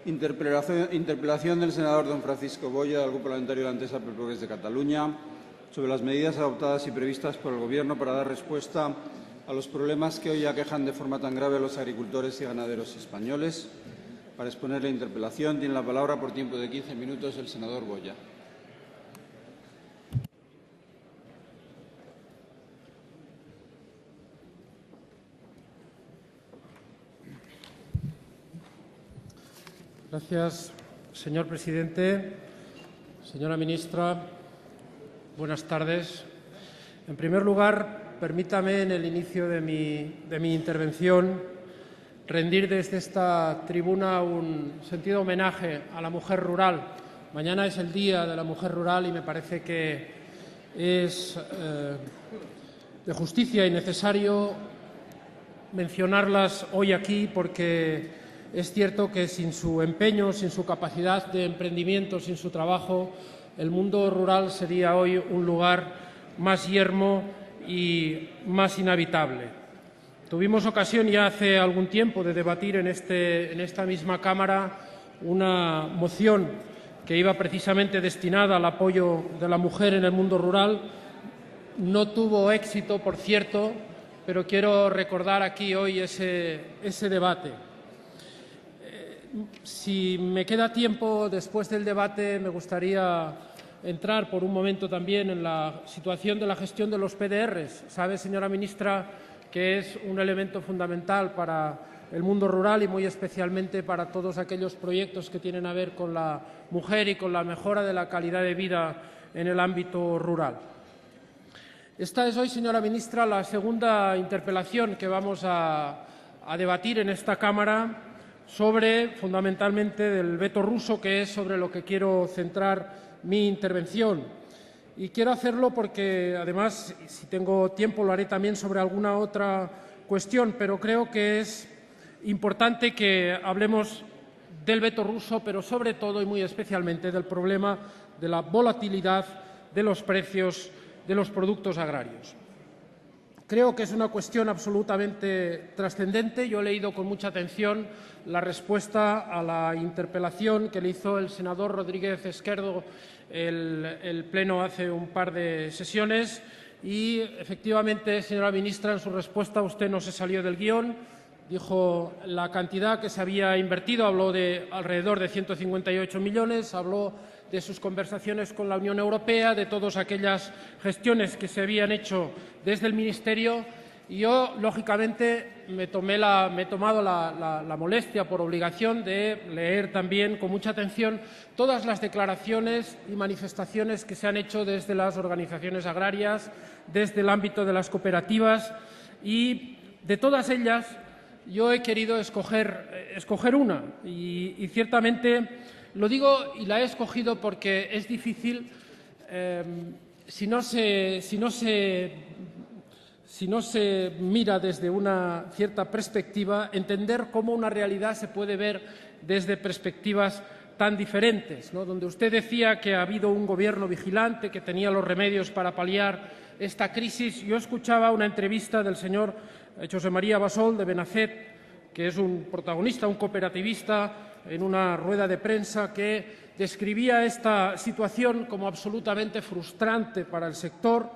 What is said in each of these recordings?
Interpelación del senador don Francisco Boya, del Grupo Parlamentario de la Entesa pel Progrés de Cataluña, sobre las medidas adoptadas y previstas por el Gobierno para dar respuesta a los problemas que hoy aquejan de forma tan grave a los agricultores y ganaderos españoles. Para exponer la interpelación tiene la palabra por tiempo de 15 minutos el senador Boya. Gracias, señor presidente. Señora ministra, buenas tardes. En primer lugar, permítame en el inicio de mi intervención rendir desde esta tribuna un sentido homenaje a la mujer rural. Mañana es el Día de la Mujer Rural y me parece que es de justicia y necesario mencionarlas hoy aquí porque es cierto que sin su empeño, sin su capacidad de emprendimiento, sin su trabajo, el mundo rural sería hoy un lugar más yermo y más inhabitable. Tuvimos ocasión ya hace algún tiempo de debatir en esta misma Cámara una moción que iba precisamente destinada al apoyo de la mujer en el mundo rural. No tuvo éxito, por cierto, pero quiero recordar aquí hoy ese debate. Si me queda tiempo después del debate, me gustaría entrar por un momento también en la situación de la gestión de los PDRs. Sabe, señora ministra, que es un elemento fundamental para el mundo rural y muy especialmente para todos aquellos proyectos que tienen a ver con la mujer y con la mejora de la calidad de vida en el ámbito rural. Esta es hoy, señora ministra, la segunda interpelación que vamos a debatir en esta Cámara sobre, fundamentalmente, del veto ruso, que es sobre lo que quiero centrar mi intervención. Y quiero hacerlo porque, además, si tengo tiempo, lo haré también sobre alguna otra cuestión, pero creo que es importante que hablemos del veto ruso, pero sobre todo y muy especialmente del problema de la volatilidad de los precios de los productos agrarios. Creo que es una cuestión absolutamente trascendente. Yo he leído con mucha atención la respuesta a la interpelación que le hizo el senador Rodríguez Esquerdo el Pleno hace un par de sesiones y, efectivamente, señora ministra, en su respuesta usted no se salió del guión. Dijo la cantidad que se había invertido, habló de alrededor de 158 millones, habló de sus conversaciones con la Unión Europea, de todas aquellas gestiones que se habían hecho desde el Ministerio. Y yo, lógicamente, me he tomado la molestia por obligación de leer también con mucha atención todas las declaraciones y manifestaciones que se han hecho desde las organizaciones agrarias, desde el ámbito de las cooperativas, y de todas ellas yo he querido escoger una y ciertamente lo digo y la he escogido porque es difícil, si no se mira desde una cierta perspectiva, entender cómo una realidad se puede ver desde perspectivas tan diferentes, ¿no? Donde usted decía que ha habido un gobierno vigilante, que tenía los remedios para paliar esta crisis. Yo escuchaba una entrevista del señor José María Basol de Benacet, que es un protagonista, un cooperativista, en una rueda de prensa que describía esta situación como absolutamente frustrante para el sector.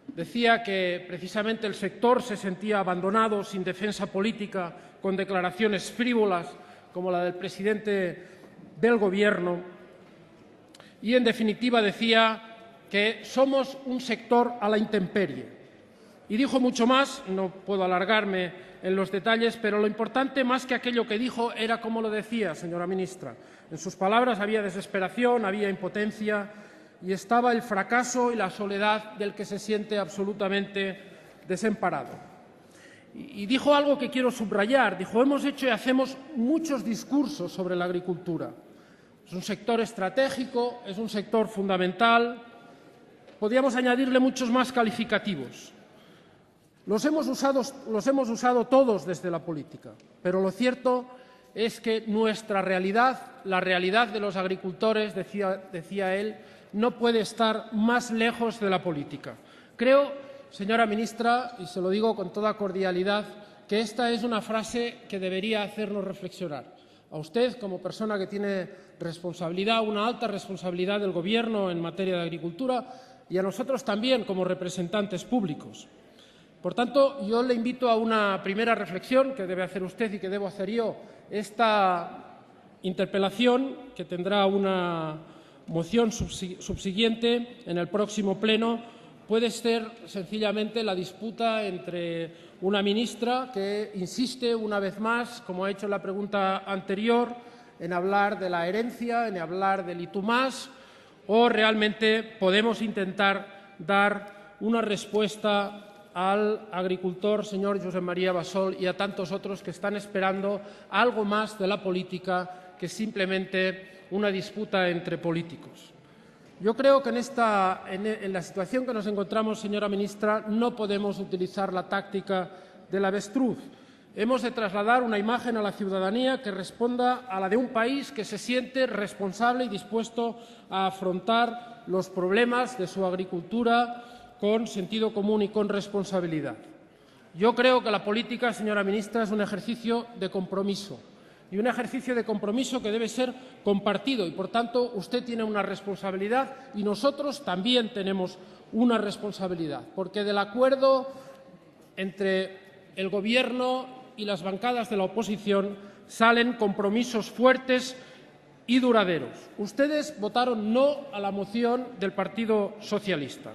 Decía que precisamente el sector se sentía abandonado, sin defensa política, con declaraciones frívolas como la del presidente del Gobierno. Y, en definitiva, decía que somos un sector a la intemperie. Y dijo mucho más, no puedo alargarme en los detalles, pero lo importante, más que aquello que dijo, era cómo lo decía, señora ministra. En sus palabras había desesperación, había impotencia y estaba el fracaso y la soledad del que se siente absolutamente desamparado. Y dijo algo que quiero subrayar. Dijo: hemos hecho y hacemos muchos discursos sobre la agricultura. Es un sector estratégico, es un sector fundamental. Podríamos añadirle muchos más calificativos. Los hemos usado todos desde la política, pero lo cierto es que nuestra realidad, la realidad de los agricultores, decía él, no puede estar más lejos de la política. Creo, señora ministra, y se lo digo con toda cordialidad, que esta es una frase que debería hacernos reflexionar. a usted como persona que tiene responsabilidad, una alta responsabilidad del Gobierno en materia de agricultura, y a nosotros también como representantes públicos. Por tanto, yo le invito a una primera reflexión que debe hacer usted y que debo hacer yo. Esta interpelación, que tendrá una moción subsiguiente en el próximo pleno, puede ser sencillamente la disputa entre una ministra que insiste una vez más, como ha hecho en la pregunta anterior, en hablar de la herencia, en hablar del y tú más, o realmente podemos intentar dar una respuesta al agricultor, señor Josep María Basol, y a tantos otros que están esperando algo más de la política que simplemente una disputa entre políticos. Yo creo que en la situación que nos encontramos, señora ministra, no podemos utilizar la táctica del avestruz. Hemos de trasladar una imagen a la ciudadanía que responda a la de un país que se siente responsable y dispuesto a afrontar los problemas de su agricultura con sentido común y con responsabilidad. Yo creo que la política, señora ministra, es un ejercicio de compromiso, y un ejercicio de compromiso que debe ser compartido, y por tanto usted tiene una responsabilidad y nosotros también tenemos una responsabilidad, porque del acuerdo entre el Gobierno y las bancadas de la oposición salen compromisos fuertes y duraderos. Ustedes votaron no a la moción del Partido Socialista.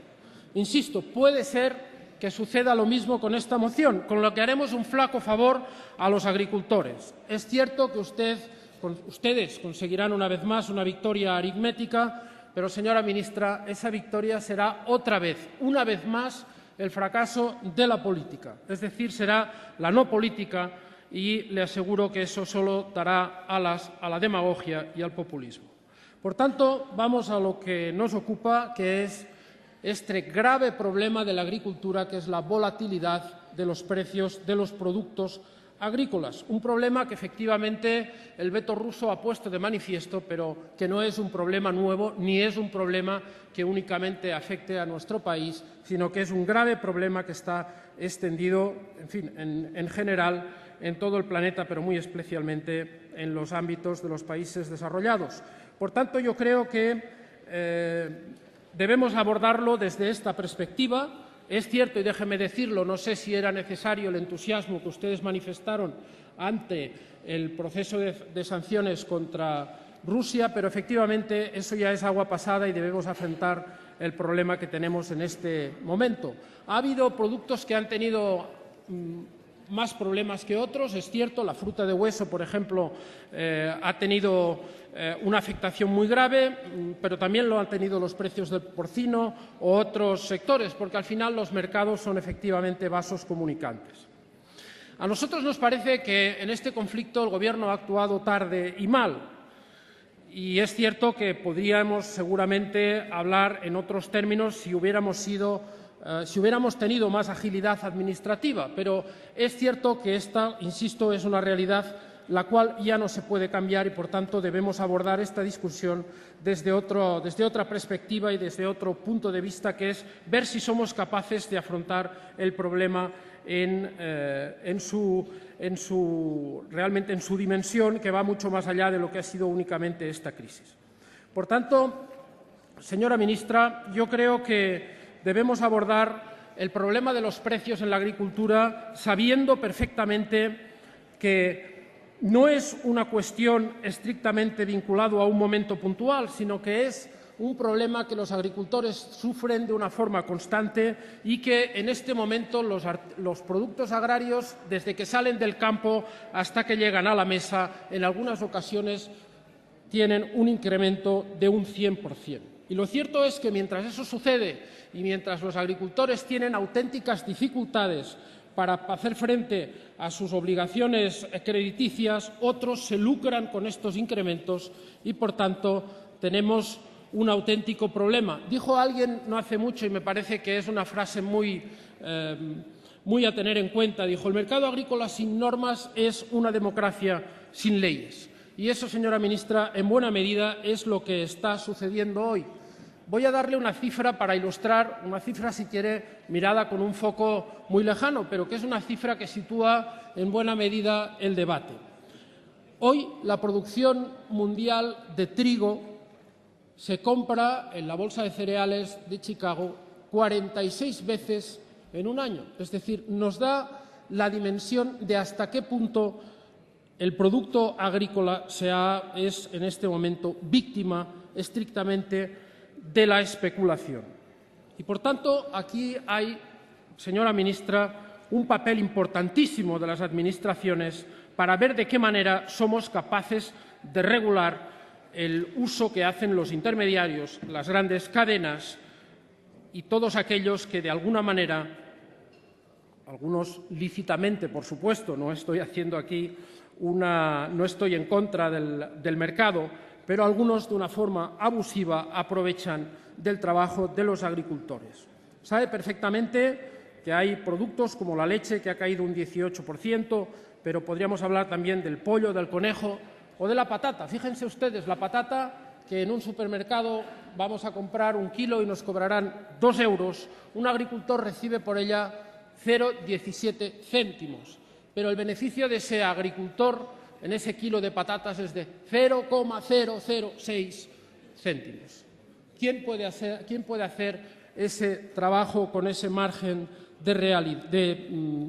Insisto, puede ser que suceda lo mismo con esta moción, con lo que haremos un flaco favor a los agricultores. Es cierto que ustedes conseguirán una vez más una victoria aritmética, pero, señora ministra, esa victoria será otra vez, una vez más, el fracaso de la política. Es decir, será la no política, y le aseguro que eso solo dará alas a la demagogia y al populismo. Por tanto, vamos a lo que nos ocupa, que es este grave problema de la agricultura, que es la volatilidad de los precios de los productos agrícolas. Un problema que efectivamente el veto ruso ha puesto de manifiesto, pero que no es un problema nuevo ni es un problema que únicamente afecte a nuestro país, sino que es un grave problema que está extendido, en general, en todo el planeta, pero muy especialmente en los ámbitos de los países desarrollados. Por tanto, yo creo que debemos abordarlo desde esta perspectiva. Es cierto, y déjeme decirlo, no sé si era necesario el entusiasmo que ustedes manifestaron ante el proceso de sanciones contra Rusia, pero efectivamente eso ya es agua pasada y debemos afrontar el problema que tenemos en este momento. Ha habido productos que han tenido más problemas que otros, es cierto. La fruta de hueso, por ejemplo, ha tenido una afectación muy grave, pero también lo han tenido los precios del porcino o otros sectores, porque al final los mercados son efectivamente vasos comunicantes. A nosotros nos parece que en este conflicto el Gobierno ha actuado tarde y mal, y es cierto que podríamos seguramente hablar en otros términos si hubiéramos tenido más agilidad administrativa, pero es cierto que esta, insisto, es una realidad la cual ya no se puede cambiar, y por tanto debemos abordar esta discusión desde otra perspectiva y desde otro punto de vista, que es ver si somos capaces de afrontar el problema realmente en su dimensión, que va mucho más allá de lo que ha sido únicamente esta crisis. Por tanto, señora ministra, yo creo que debemos abordar el problema de los precios en la agricultura sabiendo perfectamente que no es una cuestión estrictamente vinculada a un momento puntual, sino que es un problema que los agricultores sufren de una forma constante y que en este momento los productos agrarios, desde que salen del campo hasta que llegan a la mesa, en algunas ocasiones tienen un incremento de un 100%. Y lo cierto es que mientras eso sucede y mientras los agricultores tienen auténticas dificultades para hacer frente a sus obligaciones crediticias, otros se lucran con estos incrementos y, por tanto, tenemos un auténtico problema. Dijo alguien no hace mucho, y me parece que es una frase muy a tener en cuenta, dijo: el mercado agrícola sin normas es una democracia sin leyes. Y eso, señora ministra, en buena medida es lo que está sucediendo hoy. Voy a darle una cifra para ilustrar, una cifra, si quiere, mirada con un foco muy lejano, pero que es una cifra que sitúa en buena medida el debate. Hoy la producción mundial de trigo se compra en la Bolsa de Cereales de Chicago 46 veces en un año. Es decir, nos da la dimensión de hasta qué punto el producto agrícola es en este momento víctima estrictamente de la especulación. Y, por tanto, aquí hay, señora ministra, un papel importantísimo de las administraciones para ver de qué manera somos capaces de regular el uso que hacen los intermediarios, las grandes cadenas y todos aquellos que, de alguna manera, algunos lícitamente, por supuesto, no estoy en contra del mercado, pero algunos, de una forma abusiva, aprovechan del trabajo de los agricultores. Sabe perfectamente que hay productos como la leche, que ha caído un 18%, pero podríamos hablar también del pollo, del conejo o de la patata. Fíjense ustedes, la patata, que en un supermercado vamos a comprar 1 kilo y nos cobrarán 2 euros, un agricultor recibe por ella 0,17 céntimos, pero el beneficio de ese agricultor en ese kilo de patatas es de 0,006 céntimos. ¿Quién puede hacer ese trabajo con ese margen de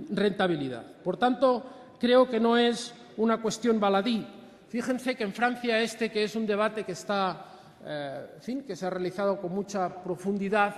rentabilidad? Por tanto, creo que no es una cuestión baladí. Fíjense que en Francia que es un debate que se ha realizado con mucha profundidad,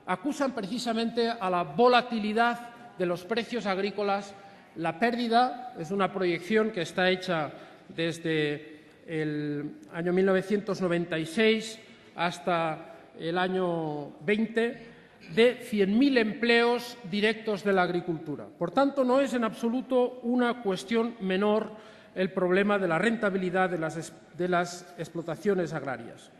acusan precisamente a la volatilidad de los precios agrícolas. La pérdida es una proyección que está hecha desde el año 1996 hasta el año 20 de 100.000 empleos directos de la agricultura. Por tanto, no es en absoluto una cuestión menor el problema de la rentabilidad de las explotaciones agrarias.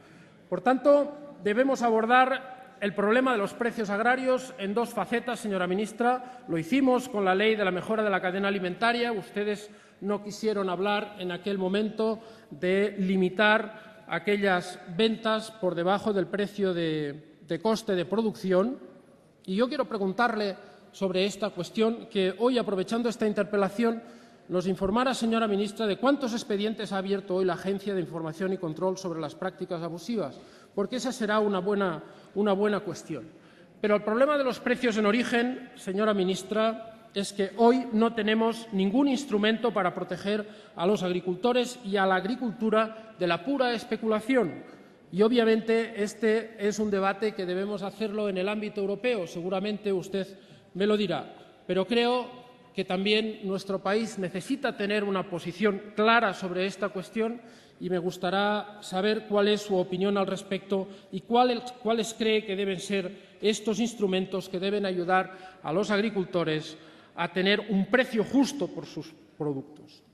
Por tanto, debemos abordar el problema de los precios agrarios en dos facetas, señora ministra. Lo hicimos con la Ley de la mejora de la cadena alimentaria. Ustedes no quisieron hablar en aquel momento de limitar aquellas ventas por debajo del precio de coste de producción. Y yo quiero preguntarle sobre esta cuestión, que hoy, aprovechando esta interpelación, nos informara, señora ministra, de cuántos expedientes ha abierto hoy la Agencia de Información y Control sobre las prácticas abusivas, porque esa será una buena cuestión. Pero el problema de los precios en origen, señora ministra, es que hoy no tenemos ningún instrumento para proteger a los agricultores y a la agricultura de la pura especulación. Y, obviamente, este es un debate que debemos hacerlo en el ámbito europeo. Seguramente usted me lo dirá. Pero creo que también nuestro país necesita tener una posición clara sobre esta cuestión y me gustaría saber cuál es su opinión al respecto y cuáles cree que deben ser estos instrumentos que deben ayudar a los agricultores a tener un precio justo por sus productos.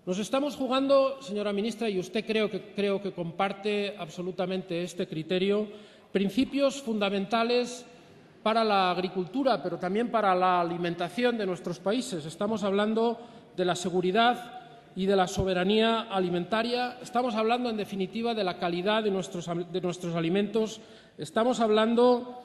Nos estamos jugando, señora ministra, y usted creo que comparte absolutamente este criterio, principios fundamentales para la agricultura, pero también para la alimentación de nuestros países. Estamos hablando de la seguridad y de la soberanía alimentaria. Estamos hablando, en definitiva, de la calidad de nuestros alimentos. Estamos hablando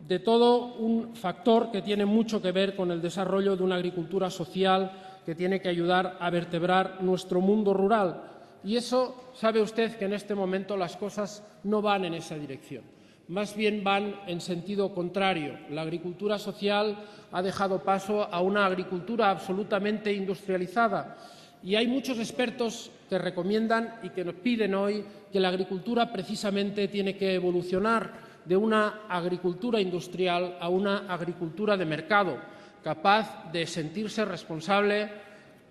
de todo un factor que tiene mucho que ver con el desarrollo de una agricultura social que tiene que ayudar a vertebrar nuestro mundo rural. Y eso, sabe usted que en este momento las cosas no van en esa dirección. Más bien van en sentido contrario. La agricultura social ha dejado paso a una agricultura absolutamente industrializada y hay muchos expertos que recomiendan y que nos piden hoy que la agricultura precisamente tiene que evolucionar de una agricultura industrial a una agricultura de mercado, capaz de sentirse responsable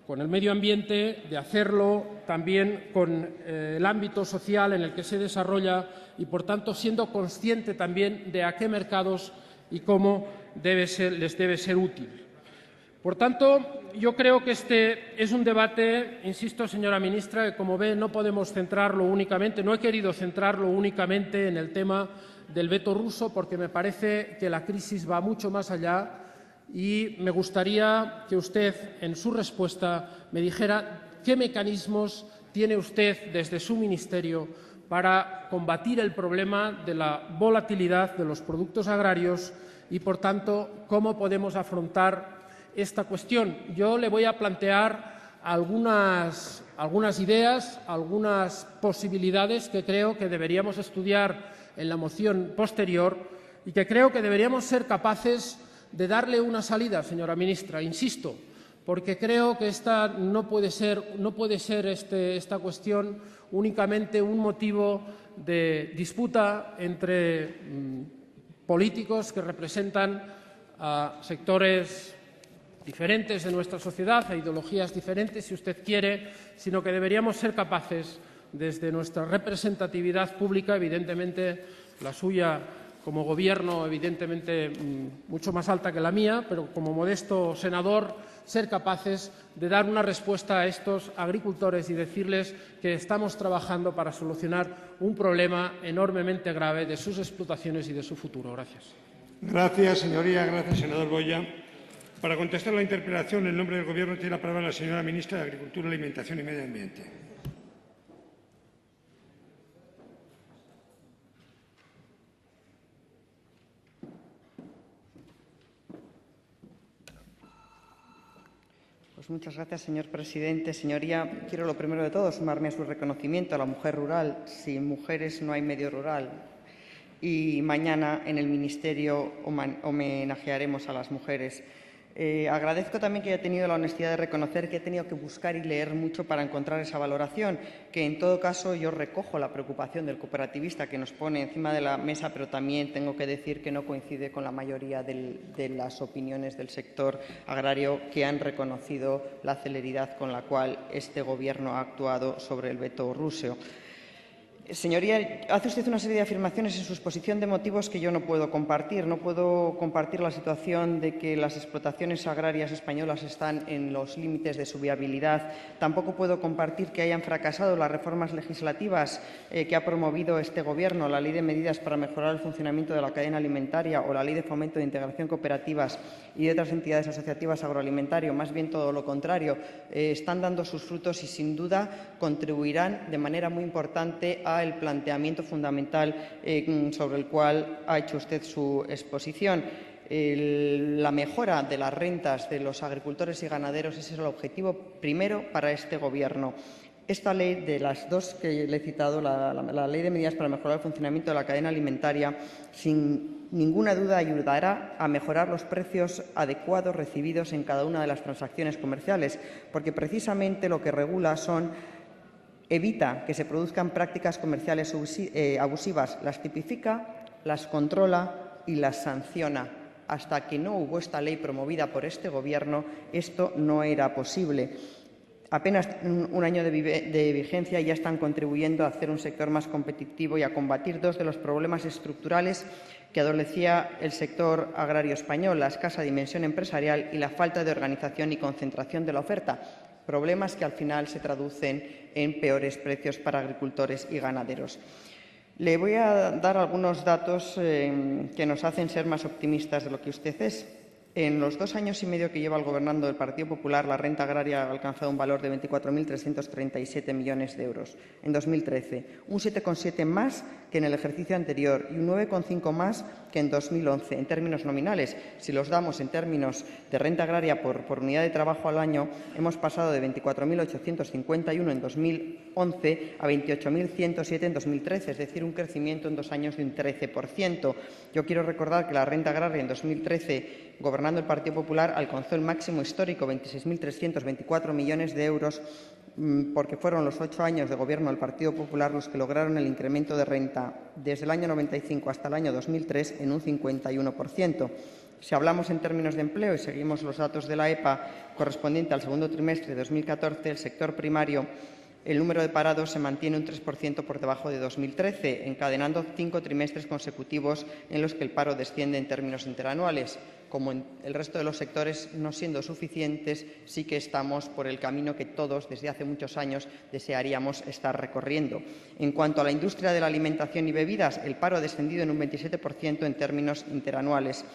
con el medio ambiente, de hacerlo también con el ámbito social en el que se desarrolla y, por tanto, siendo consciente también de a qué mercados y cómo les debe ser útil. Por tanto, yo creo que este es un debate, insisto, señora ministra, que, como ve, no podemos centrarlo únicamente, no he querido centrarlo únicamente en el tema del veto ruso, porque me parece que la crisis va mucho más allá. Y me gustaría que usted, en su respuesta, me dijera qué mecanismos tiene usted desde su ministerio para combatir el problema de la volatilidad de los productos agrarios y, por tanto, cómo podemos afrontar esta cuestión. Yo le voy a plantear algunas ideas, algunas posibilidades que creo que deberíamos estudiar en la moción posterior y que creo que deberíamos ser capaces de darle una salida, señora ministra. Insisto, porque creo que esta no puede ser esta cuestión únicamente un motivo de disputa entre políticos que representan a sectores diferentes de nuestra sociedad, a ideologías diferentes, si usted quiere, sino que deberíamos ser capaces, desde nuestra representatividad pública, evidentemente la suya como Gobierno, evidentemente mucho más alta que la mía, pero como modesto senador, ser capaces de dar una respuesta a estos agricultores y decirles que estamos trabajando para solucionar un problema enormemente grave de sus explotaciones y de su futuro. Gracias. Gracias, señoría. Gracias, senador Boya. Para contestar la interpelación, en nombre del Gobierno, tiene la palabra la señora ministra de Agricultura, Alimentación y Medio Ambiente. Pues muchas gracias, señor presidente. Señoría, quiero lo primero de todo sumarme a su reconocimiento a la mujer rural. Sin mujeres no hay medio rural. Y mañana en el Ministerio homenajearemos a las mujeres. Agradezco también que haya tenido la honestidad de reconocer que he tenido que buscar y leer mucho para encontrar esa valoración, que en todo caso yo recojo la preocupación del cooperativista que nos pone encima de la mesa, pero también tengo que decir que no coincide con la mayoría de las opiniones del sector agrario que han reconocido la celeridad con la cual este Gobierno ha actuado sobre el veto ruso. Señoría, hace usted una serie de afirmaciones en su exposición de motivos que yo no puedo compartir. No puedo compartir la situación de que las explotaciones agrarias españolas están en los límites de su viabilidad. Tampoco puedo compartir que hayan fracasado las reformas legislativas que ha promovido este Gobierno, la Ley de Medidas para mejorar el funcionamiento de la cadena alimentaria o la Ley de Fomento de Integración Cooperativas y de otras entidades asociativas agroalimentarias. Más bien todo lo contrario. Están dando sus frutos y, sin duda, contribuirán de manera muy importante al planteamiento fundamental sobre el cual ha hecho usted su exposición. La mejora de las rentas de los agricultores y ganaderos ese es el objetivo primero para este Gobierno. Esta ley, de las dos que le he citado, la Ley de Medidas para mejorar el funcionamiento de la cadena alimentaria, sin ninguna duda ayudará a mejorar los precios adecuados recibidos en cada una de las transacciones comerciales, porque precisamente lo que regula evita que se produzcan prácticas comerciales abusivas, las tipifica, las controla y las sanciona. Hasta que no hubo esta ley promovida por este Gobierno, esto no era posible. Apenas un año de vigencia ya están contribuyendo a hacer un sector más competitivo y a combatir dos de los problemas estructurales que adolecía el sector agrario español, la escasa dimensión empresarial y la falta de organización y concentración de la oferta. Problemas que al final se traducen en peores precios para agricultores y ganaderos. Le voy a dar algunos datos que nos hacen ser más optimistas de lo que usted es. En los 2 años y medio que lleva gobernando el Partido Popular, la renta agraria ha alcanzado un valor de 24.337 millones de euros en 2013, un 7,7 más que en el ejercicio anterior y un 9,5 más que en 2011 en términos nominales. Si los damos en términos de renta agraria por unidad de trabajo al año, hemos pasado de 24.851 en 2011 a 28.107 en 2013, es decir, un crecimiento en 2 años de un 13%. Yo quiero recordar que la renta agraria en 2013, gobernando el Partido Popular, alcanzó el máximo histórico, 26.324 millones de euros, porque fueron los 8 años de gobierno del Partido Popular los que lograron el incremento de renta desde el año 95 hasta el año 2003 en un 51%. Si hablamos en términos de empleo y seguimos los datos de la EPA correspondiente al segundo trimestre de 2014, el sector primario, el número de parados se mantiene un 3% por debajo de 2013, encadenando 5 trimestres consecutivos en los que el paro desciende en términos interanuales. Como en el resto de los sectores, no siendo suficientes, sí que estamos por el camino que todos, desde hace muchos años, desearíamos estar recorriendo. En cuanto a la industria de la alimentación y bebidas, el paro ha descendido en un 27% en términos interanuales.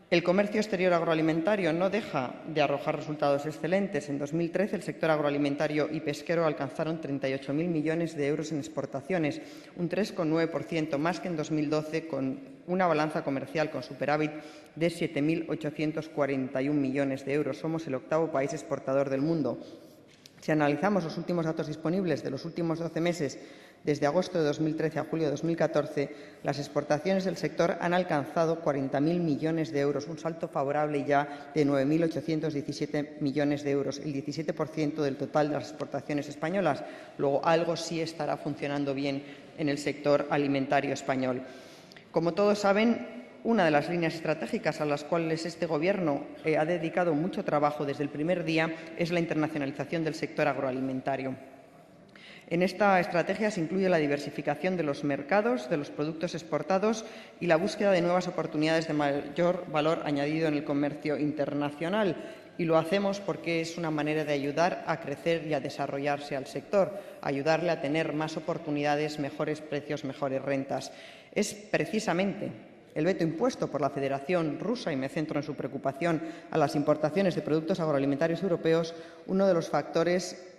El comercio exterior agroalimentario no deja de arrojar resultados excelentes. En 2013, el sector agroalimentario y pesquero alcanzaron 38.000 millones de euros en exportaciones, un 3,9% más que en 2012, con una balanza comercial con superávit de 7.841 millones de euros. Somos el 8º país exportador del mundo. Si analizamos los últimos datos disponibles de los últimos 12 meses, desde agosto de 2013 a julio de 2014, las exportaciones del sector han alcanzado 40.000 millones de euros, un salto favorable ya de 9.817 millones de euros, el 17% del total de las exportaciones españolas. Luego, algo sí estará funcionando bien en el sector alimentario español. Como todos saben, una de las líneas estratégicas a las cuales este Gobierno ha dedicado mucho trabajo desde el primer día es la internacionalización del sector agroalimentario. En esta estrategia se incluye la diversificación de los mercados, de los productos exportados y la búsqueda de nuevas oportunidades de mayor valor añadido en el comercio internacional. Y lo hacemos porque es una manera de ayudar a crecer y a desarrollarse al sector, ayudarle a tener más oportunidades, mejores precios, mejores rentas. Es precisamente el veto impuesto por la Federación Rusa, y me centro en su preocupación a las importaciones de productos agroalimentarios europeos, uno de los factores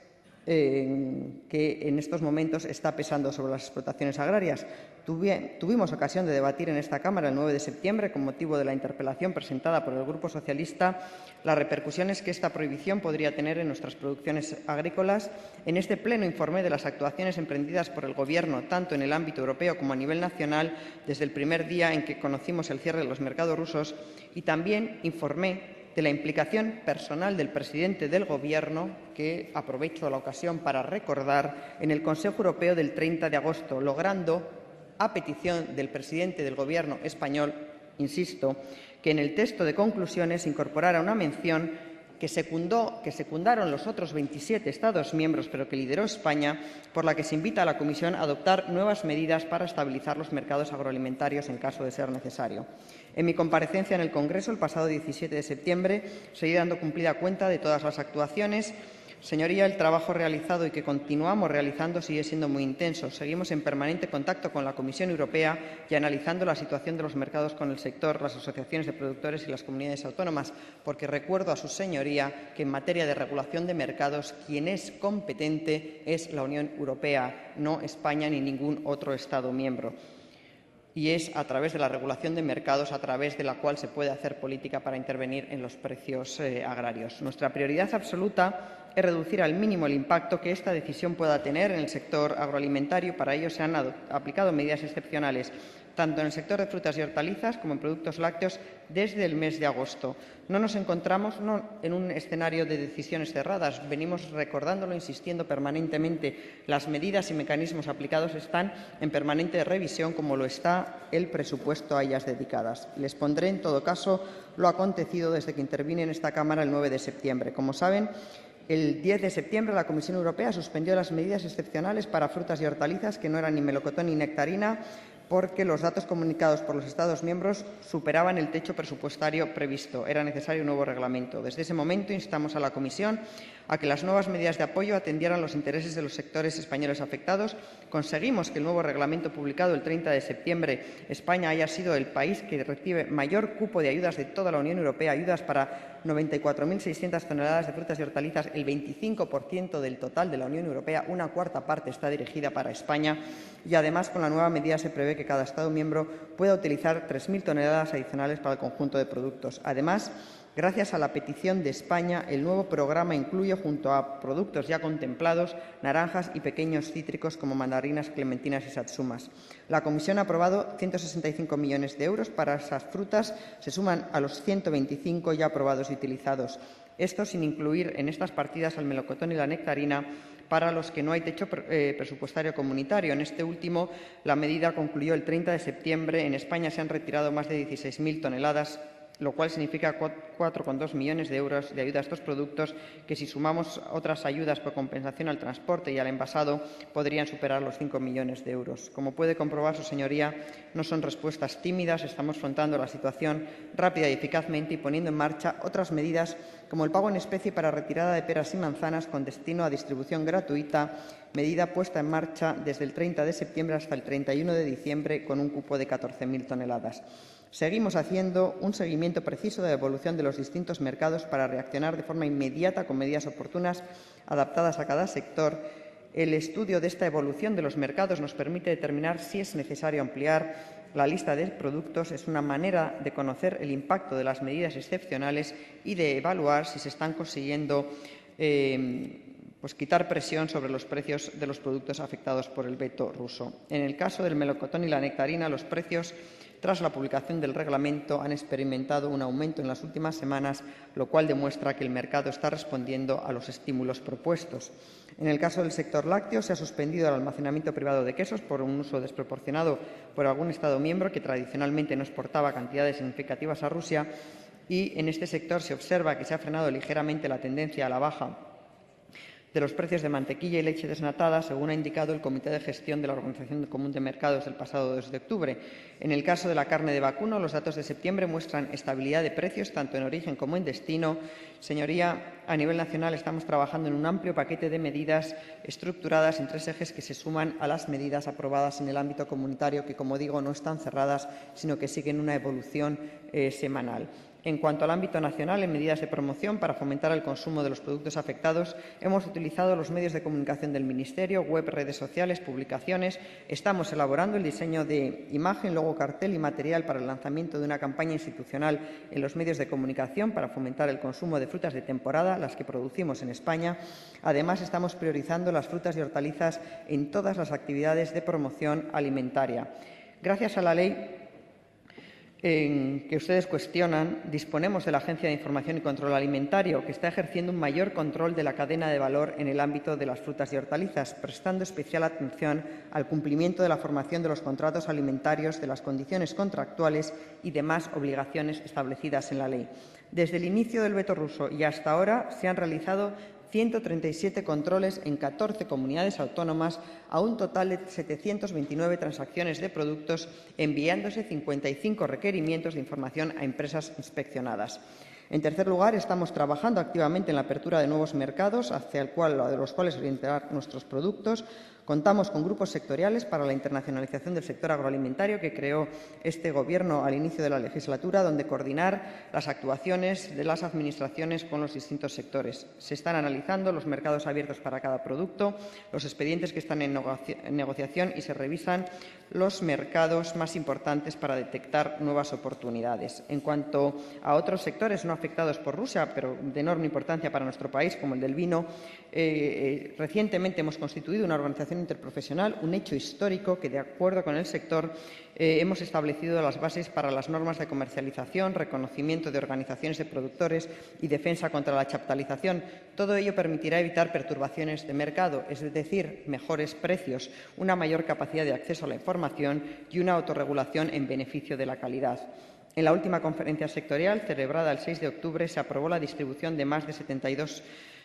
que en estos momentos está pesando sobre las explotaciones agrarias. Tuvimos ocasión de debatir en esta Cámara el 9 de septiembre, con motivo de la interpelación presentada por el Grupo Socialista, las repercusiones que esta prohibición podría tener en nuestras producciones agrícolas. En este Pleno informé de las actuaciones emprendidas por el Gobierno, tanto en el ámbito europeo como a nivel nacional, desde el primer día en que conocimos el cierre de los mercados rusos, y también informé de la implicación personal del presidente del Gobierno, que aprovecho la ocasión para recordar, en el Consejo Europeo del 30 de agosto, logrando, a petición del presidente del Gobierno español, insisto, que en el texto de conclusiones incorporara una mención que secundaron los otros 27 Estados miembros, pero que lideró España, por la que se invita a la Comisión a adoptar nuevas medidas para estabilizar los mercados agroalimentarios en caso de ser necesario. En mi comparecencia en el Congreso el pasado 17 de septiembre seguí dando cumplida cuenta de todas las actuaciones. Señoría, el trabajo realizado y que continuamos realizando sigue siendo muy intenso. Seguimos en permanente contacto con la Comisión Europea y analizando la situación de los mercados con el sector, las asociaciones de productores y las comunidades autónomas, porque recuerdo a su Señoría que en materia de regulación de mercados quien es competente es la Unión Europea, no España ni ningún otro Estado miembro. Y es a través de la regulación de mercados a través de la cual se puede hacer política para intervenir en los precios agrarios. Nuestra prioridad absoluta es reducir al mínimo el impacto que esta decisión pueda tener en el sector agroalimentario. Para ello se han aplicado medidas excepcionales, tanto en el sector de frutas y hortalizas como en productos lácteos, desde el mes de agosto. No nos encontramos en un escenario de decisiones cerradas. Venimos recordándolo, insistiendo permanentemente. Las medidas y mecanismos aplicados están en permanente revisión, como lo está el presupuesto a ellas dedicadas. Les pondré, en todo caso, lo acontecido desde que intervine en esta Cámara el 9 de septiembre. Como saben, el 10 de septiembre la Comisión Europea suspendió las medidas excepcionales para frutas y hortalizas que no eran ni melocotón ni nectarina, porque los datos comunicados por los Estados miembros superaban el techo presupuestario previsto. Era necesario un nuevo reglamento. Desde ese momento instamos a la Comisión a que las nuevas medidas de apoyo atendieran los intereses de los sectores españoles afectados. Conseguimos que el nuevo reglamento publicado el 30 de septiembre España haya sido el país que recibe mayor cupo de ayudas de toda la Unión Europea, ayudas para 94.600 toneladas de frutas y hortalizas, el 25% del total de la Unión Europea, una cuarta parte está dirigida para España, y además con la nueva medida se prevé que cada Estado miembro pueda utilizar 3.000 toneladas adicionales para el conjunto de productos. Además, gracias a la petición de España, el nuevo programa incluye, junto a productos ya contemplados, naranjas y pequeños cítricos como mandarinas, clementinas y satsumas. La Comisión ha aprobado 165 millones de euros para esas frutas, se suman a los 125 ya aprobados y utilizados. Esto sin incluir en estas partidas al melocotón y la nectarina, para los que no hay techo presupuestario comunitario. En este último, la medida concluyó el 30 de septiembre. En España se han retirado más de 16.000 toneladas, lo cual significa 4,2 millones de euros de ayuda a estos productos, que si sumamos otras ayudas por compensación al transporte y al envasado, podrían superar los 5 millones de euros. Como puede comprobar su Señoría, no son respuestas tímidas, estamos afrontando la situación rápida y eficazmente y poniendo en marcha otras medidas, como el pago en especie para retirada de peras y manzanas con destino a distribución gratuita, medida puesta en marcha desde el 30 de septiembre hasta el 31 de diciembre con un cupo de 14.000 toneladas. Seguimos haciendo un seguimiento preciso de la evolución de los distintos mercados para reaccionar de forma inmediata con medidas oportunas adaptadas a cada sector. El estudio de esta evolución de los mercados nos permite determinar si es necesario ampliar la lista de productos. Es una manera de conocer el impacto de las medidas excepcionales y de evaluar si se están consiguiendo pues quitar presión sobre los precios de los productos afectados por el veto ruso. En el caso del melocotón y la nectarina, los precios tras la publicación del reglamento han experimentado un aumento en las últimas semanas, lo cual demuestra que el mercado está respondiendo a los estímulos propuestos. En el caso del sector lácteo, se ha suspendido el almacenamiento privado de quesos por un uso desproporcionado por algún Estado miembro que tradicionalmente no exportaba cantidades significativas a Rusia, y en este sector se observa que se ha frenado ligeramente la tendencia a la baja de los precios de mantequilla y leche desnatada, según ha indicado el Comité de Gestión de la Organización Común de Mercados del pasado 2 de octubre. En el caso de la carne de vacuno, los datos de septiembre muestran estabilidad de precios tanto en origen como en destino. Señoría, a nivel nacional estamos trabajando en un amplio paquete de medidas estructuradas en 3 ejes que se suman a las medidas aprobadas en el ámbito comunitario, que, como digo, no están cerradas, sino que siguen una evolución semanal. En cuanto al ámbito nacional, en medidas de promoción para fomentar el consumo de los productos afectados, hemos utilizado los medios de comunicación del Ministerio, web, redes sociales, publicaciones. Estamos elaborando el diseño de imagen, logo, cartel y material para el lanzamiento de una campaña institucional en los medios de comunicación para fomentar el consumo de frutas de temporada, las que producimos en España. Además, estamos priorizando las frutas y hortalizas en todas las actividades de promoción alimentaria. Gracias a la ley que ustedes cuestionan, disponemos de la Agencia de Información y Control Alimentario, que está ejerciendo un mayor control de la cadena de valor en el ámbito de las frutas y hortalizas, prestando especial atención al cumplimiento de la formación de los contratos alimentarios, de las condiciones contractuales y demás obligaciones establecidas en la ley. Desde el inicio del veto ruso y hasta ahora se han realizado 137 controles en 14 comunidades autónomas, a un total de 729 transacciones de productos, enviándose 55 requerimientos de información a empresas inspeccionadas. En tercer lugar, estamos trabajando activamente en la apertura de nuevos mercados, hacia los cuales orientar nuestros productos. Contamos con grupos sectoriales para la internacionalización del sector agroalimentario que creó este Gobierno al inicio de la legislatura, donde coordinar las actuaciones de las administraciones con los distintos sectores. Se están analizando los mercados abiertos para cada producto, los expedientes que están en negociación, y se revisan los mercados más importantes para detectar nuevas oportunidades. En cuanto a otros sectores no afectados por Rusia, pero de enorme importancia para nuestro país, como el del vino, recientemente hemos constituido una organización interprofesional, un hecho histórico que, de acuerdo con el sector, hemos establecido las bases para las normas de comercialización, reconocimiento de organizaciones de productores y defensa contra la chaptalización. Todo ello permitirá evitar perturbaciones de mercado, es decir, mejores precios, una mayor capacidad de acceso a la información y una autorregulación en beneficio de la calidad. En la última conferencia sectorial, celebrada el 6 de octubre, se aprobó la distribución de más de 72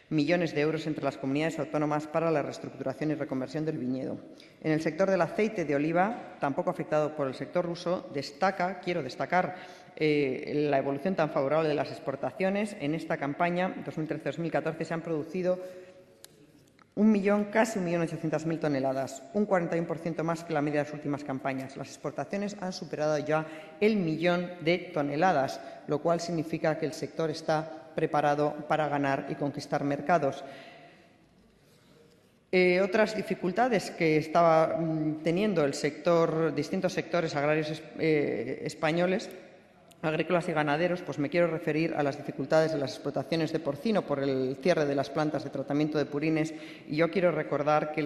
millones de euros entre las comunidades autónomas para la reestructuración y reconversión del viñedo. En el sector del aceite de oliva, tampoco afectado por el sector ruso, quiero destacar la evolución tan favorable de las exportaciones. En esta campaña 2013-2014 se han producido casi 1.800.000 toneladas, un 41% más que la media de las últimas campañas. Las exportaciones han superado ya el 1.000.000 de toneladas, lo cual significa que el sector está preparado para ganar y conquistar mercados. Otras dificultades que estaba teniendo distintos sectores agrarios españoles, agrícolas y ganaderos, pues me quiero referir a las dificultades de las explotaciones de porcino por el cierre de las plantas de tratamiento de purines, y yo quiero recordar que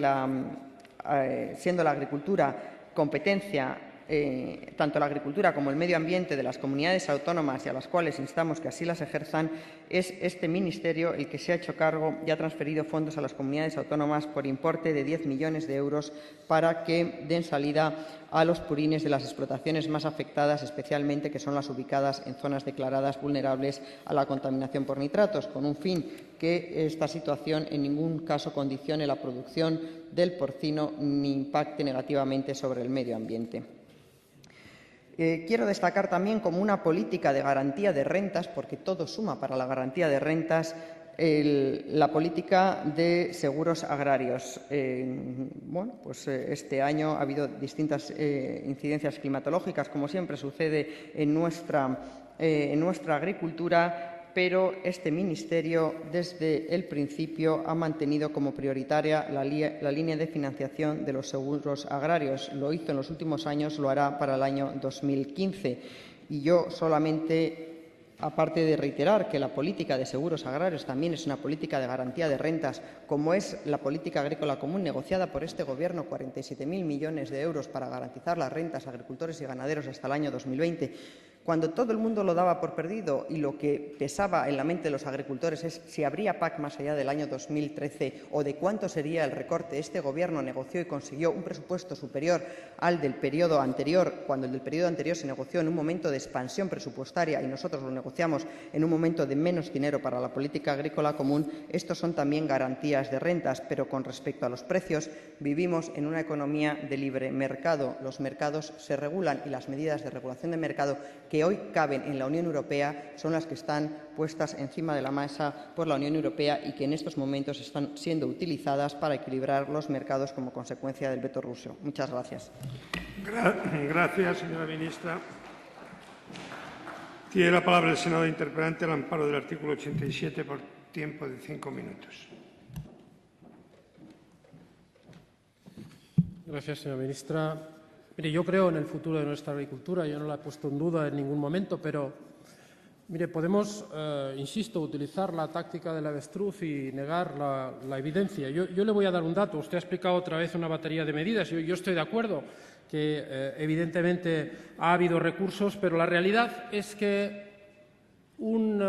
siendo la agricultura competencia tanto la agricultura como el medio ambiente de las comunidades autónomas, y a las cuales instamos que así las ejerzan, es este Ministerio el que se ha hecho cargo y ha transferido fondos a las comunidades autónomas por importe de 10 millones de euros para que den salida a los purines de las explotaciones más afectadas, especialmente que son las ubicadas en zonas declaradas vulnerables a la contaminación por nitratos, con un fin que esta situación en ningún caso condicione la producción del porcino ni impacte negativamente sobre el medio ambiente. Quiero destacar también como una política de garantía de rentas, porque todo suma para la garantía de rentas, la política de seguros agrarios. Este año ha habido distintas incidencias climatológicas, como siempre sucede en nuestra agricultura, pero este Ministerio desde el principio ha mantenido como prioritaria la línea de financiación de los seguros agrarios. Lo hizo en los últimos años, lo hará para el año 2015. Y yo solamente aparte de reiterar que la política de seguros agrarios también es una política de garantía de rentas, como es la política agrícola común negociada por este Gobierno, 47.000 millones de euros para garantizar las rentas a agricultores y ganaderos hasta el año 2020, cuando todo el mundo lo daba por perdido y lo que pesaba en la mente de los agricultores es si habría PAC más allá del año 2013 o de cuánto sería el recorte, este Gobierno negoció y consiguió un presupuesto superior al del periodo anterior, cuando el del periodo anterior se negoció en un momento de expansión presupuestaria y nosotros lo negociamos en un momento de menos dinero para la política agrícola común. Estos son también garantías de rentas, pero con respecto a los precios, vivimos en una economía de libre mercado. Los mercados se regulan y las medidas de regulación de mercado que hoy caben en la Unión Europea son las que están puestas encima de la mesa por la Unión Europea y que en estos momentos están siendo utilizadas para equilibrar los mercados como consecuencia del veto ruso. Muchas gracias. Gracias, señora ministra. Tiene la palabra el senador interpelante al amparo del artículo 87 por tiempo de 5 minutos. Gracias, señora ministra. Mire, yo creo en el futuro de nuestra agricultura, yo no la he puesto en duda en ningún momento, pero mire, podemos, insisto, utilizar la táctica del avestruz y negar la evidencia. Yo le voy a dar un dato. Usted ha explicado otra vez una batería de medidas. Yo estoy de acuerdo que, evidentemente, ha habido recursos, pero la realidad es que un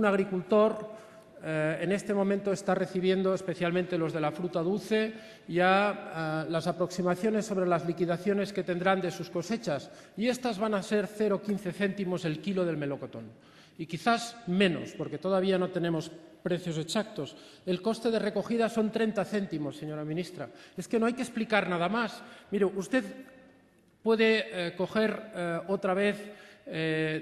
agricultor en este momento está recibiendo, especialmente los de la fruta dulce, ya las aproximaciones sobre las liquidaciones que tendrán de sus cosechas, y estas van a ser 0,15 céntimos el kilo del melocotón. Y quizás menos, porque todavía no tenemos precios exactos. El coste de recogida son 30 céntimos, señora ministra. Es que no hay que explicar nada más. Mire, usted puede coger otra vez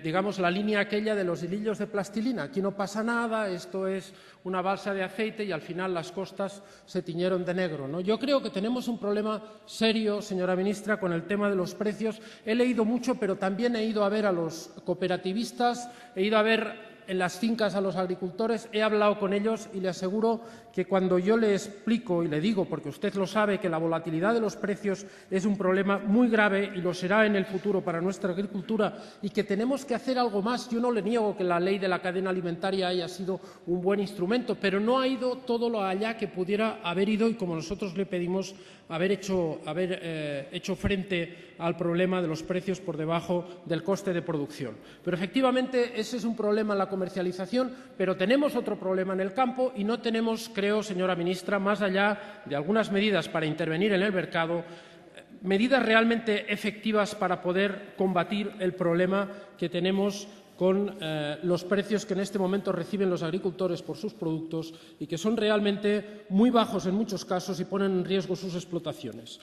digamos, la línea aquella de los hilillos de plastilina. Aquí no pasa nada, esto es una balsa de aceite y al final las costas se tiñeron de negro, ¿no? Yo creo que tenemos un problema serio, señora ministra, con el tema de los precios. He leído mucho, pero también he ido a ver a los cooperativistas, he ido a ver en las fincas a los agricultores, he hablado con ellos y le aseguro que cuando yo le explico y le digo, porque usted lo sabe, que la volatilidad de los precios es un problema muy grave y lo será en el futuro para nuestra agricultura y que tenemos que hacer algo más. Yo no le niego que la ley de la cadena alimentaria haya sido un buen instrumento, pero no ha ido todo lo allá que pudiera haber ido y, como nosotros le pedimos, haber hecho frente al problema de los precios por debajo del coste de producción. Pero efectivamente ese es un problema en la comercialización, pero tenemos otro problema en el campo y no tenemos, creo, señora ministra, más allá de algunas medidas para intervenir en el mercado, medidas realmente efectivas para poder combatir el problema que tenemos con los precios que en este momento reciben los agricultores por sus productos y que son realmente muy bajos en muchos casos y ponen en riesgo sus explotaciones.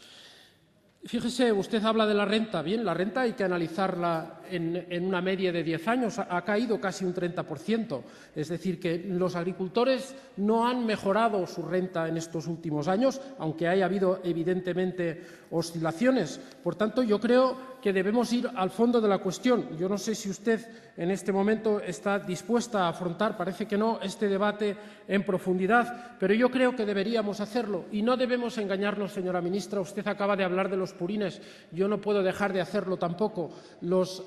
Fíjese, usted habla de la renta. Bien, la renta hay que analizarla en una media de 10 años. Ha caído casi un 30%. Es decir, que los agricultores no han mejorado su renta en estos últimos años, aunque haya habido, evidentemente, oscilaciones. Por tanto, yo creo que debemos ir al fondo de la cuestión. Yo no sé si usted en este momento está dispuesta a afrontar, parece que no, este debate en profundidad, pero yo creo que deberíamos hacerlo y no debemos engañarnos, señora ministra. Usted acaba de hablar de los purines, yo no puedo dejar de hacerlo tampoco. Los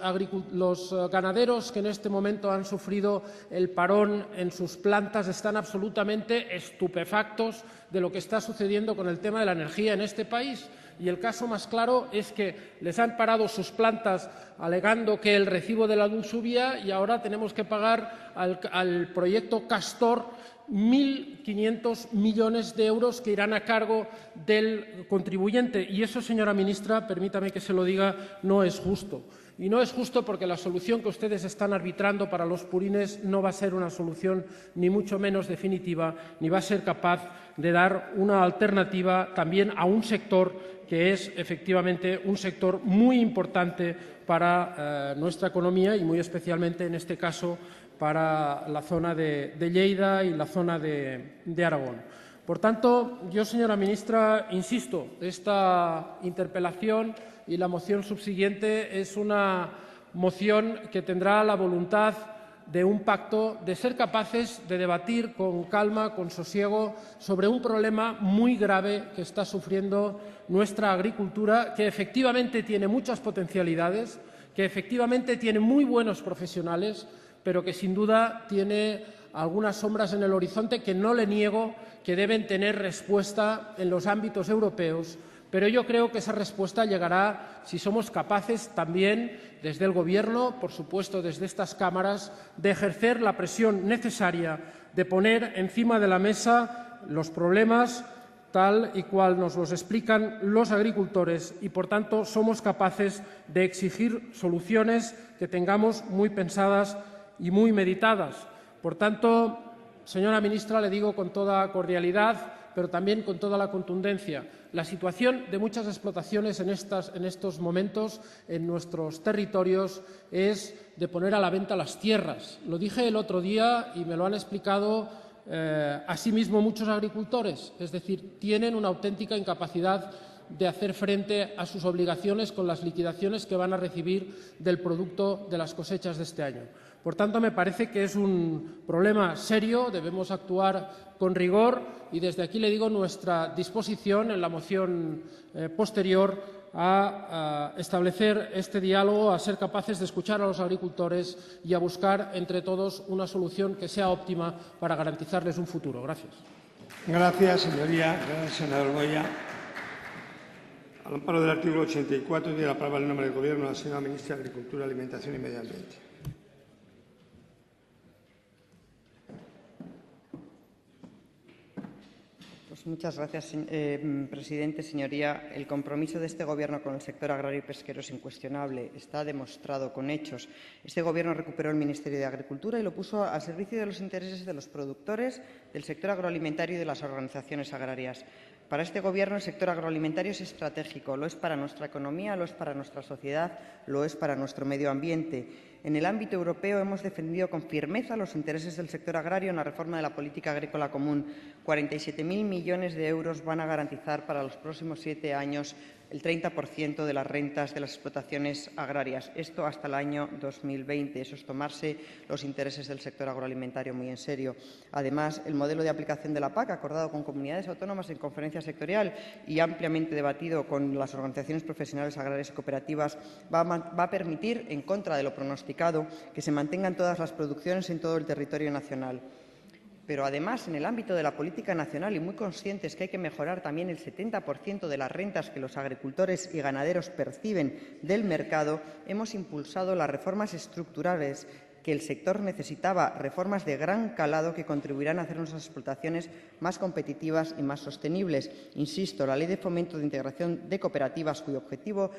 ganaderos que en este momento han sufrido el parón en sus plantas están absolutamente estupefactos de lo que está sucediendo con el tema de la energía en este país. Y el caso más claro es que les han parado sus plantas alegando que el recibo de la luz subía y ahora tenemos que pagar al proyecto Castor 1.500 millones de euros que irán a cargo del contribuyente. Y eso, señora ministra, permítame que se lo diga, no es justo. Y no es justo porque la solución que ustedes están arbitrando para los purines no va a ser una solución ni mucho menos definitiva, ni va a ser capaz de dar una alternativa también a un sector que es efectivamente un sector muy importante para nuestra economía y muy especialmente en este caso para la zona de Lleida y la zona de Aragón. Por tanto, yo, señora ministra, insisto, esta interpelación y la moción subsiguiente es una moción que tendrá la voluntad de un pacto, de ser capaces de debatir con calma, con sosiego, sobre un problema muy grave que está sufriendo nuestra agricultura, que efectivamente tiene muchas potencialidades, que efectivamente tiene muy buenos profesionales, pero que sin duda tiene algunas sombras en el horizonte que no le niego que deben tener respuesta en los ámbitos europeos, pero yo creo que esa respuesta llegará si somos capaces también, desde el Gobierno, por supuesto desde estas cámaras, de ejercer la presión necesaria, de poner encima de la mesa los problemas tal y cual nos los explican los agricultores y, por tanto, somos capaces de exigir soluciones que tengamos muy pensadas y muy meditadas. Por tanto, señora ministra, le digo con toda cordialidad, pero también con toda la contundencia, la situación de muchas explotaciones en estos momentos en nuestros territorios es de poner a la venta las tierras. Lo dije el otro día y me lo han explicado asimismo muchos agricultores, es decir, tienen una auténtica incapacidad de hacer frente a sus obligaciones con las liquidaciones que van a recibir del producto de las cosechas de este año. Por tanto, me parece que es un problema serio, debemos actuar con rigor y desde aquí le digo nuestra disposición en la moción posterior a establecer este diálogo, a ser capaces de escuchar a los agricultores y a buscar entre todos una solución que sea óptima para garantizarles un futuro. Gracias. Gracias, señoría. Gracias, senador Goya. Al amparo del artículo 84, tiene la palabra en nombre del Gobierno la señora ministra de Agricultura, Alimentación y Medio Ambiente. Muchas gracias, presidente. Señoría, el compromiso de este Gobierno con el sector agrario y pesquero es incuestionable. Está demostrado con hechos. Este Gobierno recuperó el Ministerio de Agricultura y lo puso al servicio de los intereses de los productores, del sector agroalimentario y de las organizaciones agrarias. Para este Gobierno el sector agroalimentario es estratégico. Lo es para nuestra economía, lo es para nuestra sociedad, lo es para nuestro medio ambiente. En el ámbito europeo hemos defendido con firmeza los intereses del sector agrario en la reforma de la política agrícola común. 47.000 millones de euros van a garantizar para los próximos 7 años el 30% de las rentas de las explotaciones agrarias. Esto hasta el año 2020. Eso es tomarse los intereses del sector agroalimentario muy en serio. Además, el modelo de aplicación de la PAC, acordado con comunidades autónomas en conferencia sectorial y ampliamente debatido con las organizaciones profesionales agrarias y cooperativas, va a permitir, en contra de lo pronosticado, que se mantengan todas las producciones en todo el territorio nacional. Pero, además, en el ámbito de la política nacional, y muy conscientes que hay que mejorar también el 70% de las rentas que los agricultores y ganaderos perciben del mercado, hemos impulsado las reformas estructurales que el sector necesitaba, reformas de gran calado que contribuirán a hacer nuestras explotaciones más competitivas y más sostenibles. Insisto, la Ley de Fomento de Integración de Cooperativas, cuyo objetivo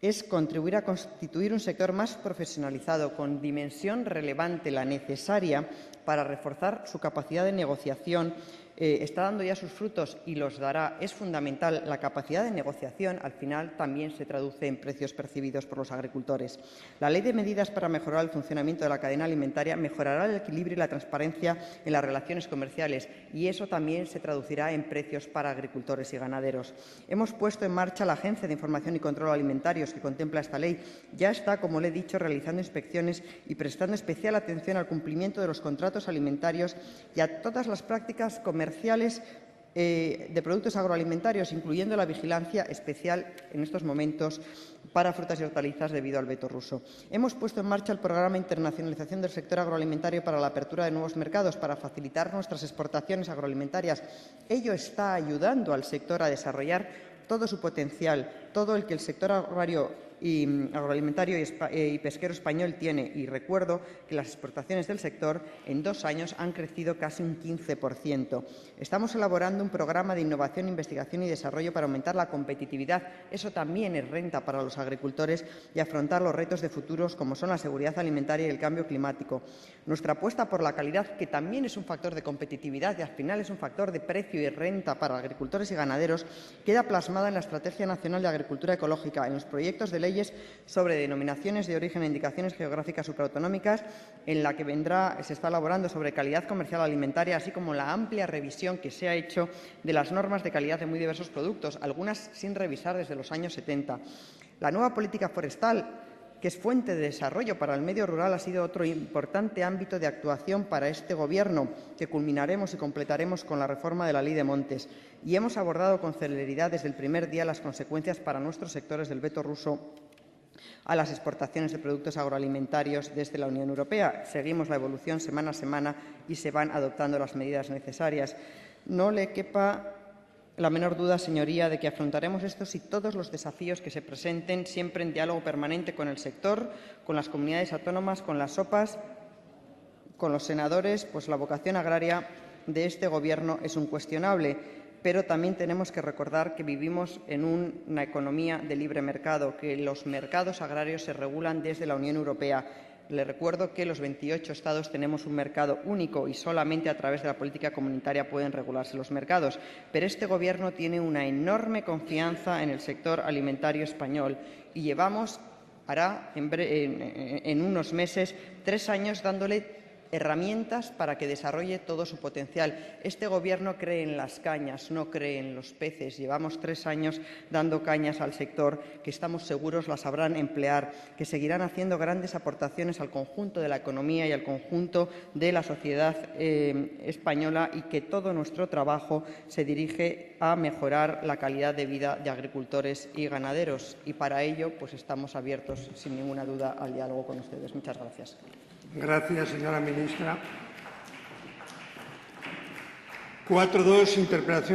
es contribuir a constituir un sector más profesionalizado, con dimensión relevante, la necesaria para reforzar su capacidad de negociación, está dando ya sus frutos y los dará. Es fundamental. La capacidad de negociación, al final, también se traduce en precios percibidos por los agricultores. La Ley de Medidas para mejorar el funcionamiento de la cadena alimentaria mejorará el equilibrio y la transparencia en las relaciones comerciales y eso también se traducirá en precios para agricultores y ganaderos. Hemos puesto en marcha la Agencia de Información y Control Alimentarios que contempla esta ley. Ya está, como le he dicho, realizando inspecciones y prestando especial atención al cumplimiento de los contratos alimentarios y a todas las prácticas comerciales de productos agroalimentarios, incluyendo la vigilancia especial en estos momentos para frutas y hortalizas debido al veto ruso. Hemos puesto en marcha el programa de internacionalización del sector agroalimentario para la apertura de nuevos mercados, para facilitar nuestras exportaciones agroalimentarias. Ello está ayudando al sector a desarrollar todo su potencial, todo el que el sector agroalimentario y pesquero español tiene. Y recuerdo que las exportaciones del sector en 2 años han crecido casi un 15%. Estamos elaborando un programa de innovación, investigación y desarrollo para aumentar la competitividad. Eso también es renta para los agricultores y afrontar los retos de futuros como son la seguridad alimentaria y el cambio climático. Nuestra apuesta por la calidad, que también es un factor de competitividad y al final es un factor de precio y renta para agricultores y ganaderos, queda plasmada en la Estrategia Nacional de Agricultura Ecológica, en los proyectos de leyes sobre denominaciones de origen e indicaciones geográficas supraautonómicas, en la que se está elaborando sobre calidad comercial alimentaria, así como la amplia revisión que se ha hecho de las normas de calidad de muy diversos productos, algunas sin revisar desde los años 70. La nueva política forestal, que es fuente de desarrollo para el medio rural, ha sido otro importante ámbito de actuación para este Gobierno, que culminaremos y completaremos con la reforma de la Ley de Montes. Y hemos abordado con celeridad desde el primer día las consecuencias para nuestros sectores del veto ruso a las exportaciones de productos agroalimentarios desde la Unión Europea. Seguimos la evolución semana a semana y se van adoptando las medidas necesarias. No le quepa la menor duda, señoría, de que afrontaremos estos y todos los desafíos que se presenten, siempre en diálogo permanente con el sector, con las comunidades autónomas, con las OPAs, con los senadores, pues la vocación agraria de este Gobierno es incuestionable, pero también tenemos que recordar que vivimos en una economía de libre mercado, que los mercados agrarios se regulan desde la Unión Europea. Le recuerdo que los 28 Estados tenemos un mercado único y solamente a través de la política comunitaria pueden regularse los mercados. Pero este Gobierno tiene una enorme confianza en el sector alimentario español y hará en unos meses 3 años dándole herramientas para que desarrolle todo su potencial. Este Gobierno cree en las cañas, no cree en los peces. Llevamos 3 años dando cañas al sector que estamos seguros las sabrán emplear, que seguirán haciendo grandes aportaciones al conjunto de la economía y al conjunto de la sociedad española y que todo nuestro trabajo se dirige a mejorar la calidad de vida de agricultores y ganaderos. Y para ello, pues estamos abiertos, sin ninguna duda, al diálogo con ustedes. Muchas gracias. Gracias, señora ministra. 4.2, interpelación.